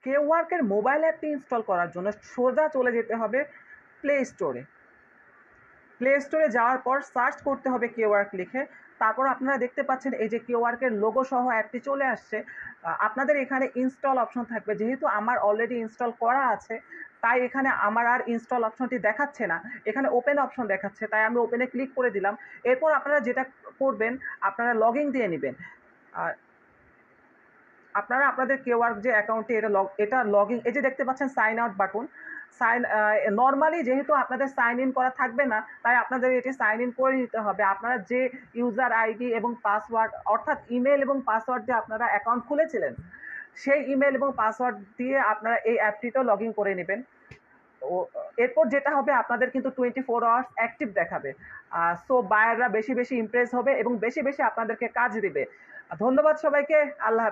কেওয়ার্কের mobile অ্যাপটি install করার জন্য সোজা চলে যেতে হবে প্লে স্টোরে। প্লে স্টোরে যাওয়ার পর সার্চ করতে হবে কেওয়ার্ক লিখে। তারপর আপনারা দেখতে পাচ্ছেন এই যে কেওয়ার্কের লোগো সহ অ্যাপটি চলে আসছে। আপনাদের এখানে ইনস্টল অপশন থাকবে। যেহেতু আমার অলরেডি ইনস্টল করা আছে, তাই এখানে আমার আর ইনস্টল অপশনটি দেখাচ্ছে না, এখানে ওপেন অপশন দেখাচ্ছে, তাই আমি ওপেনে ক্লিক করে দিলাম। এরপর আপনারা যেটা করবেন, আপনারা লগইন দিয়ে নেবেন। আর আপনারা আপনাদের কেওয়ার্ক যে অ্যাকাউন্টে এটা লগইন, এই যে দেখতে পাচ্ছেন সাইন আউট বাটন, নর্মালি যেহেতু আপনাদের সাইন ইন করা থাকবে না, তাই আপনাদের এটি সাইন ইন করে নিতে হবে। আপনারা যে ইউজার আইডি এবং পাসওয়ার্ড, অর্থাৎ ইমেল এবং পাসওয়ার্ড দিয়ে আপনারা অ্যাকাউন্ট খুলেছিলেন, সেই ইমেল এবং পাসওয়ার্ড দিয়ে আপনারা এই অ্যাপটিতেও লগ ইন করে নেবেন। ও এরপর যেটা হবে, আপনাদের কিন্তু 24 আওয়ার্স অ্যাক্টিভ দেখাবে। সো বায়াররা বেশি বেশি ইমপ্রেস হবে এবং বেশি বেশি আপনাদেরকে কাজ দিবে। ধন্যবাদ সবাইকে। আল্লাহ হাফেজ।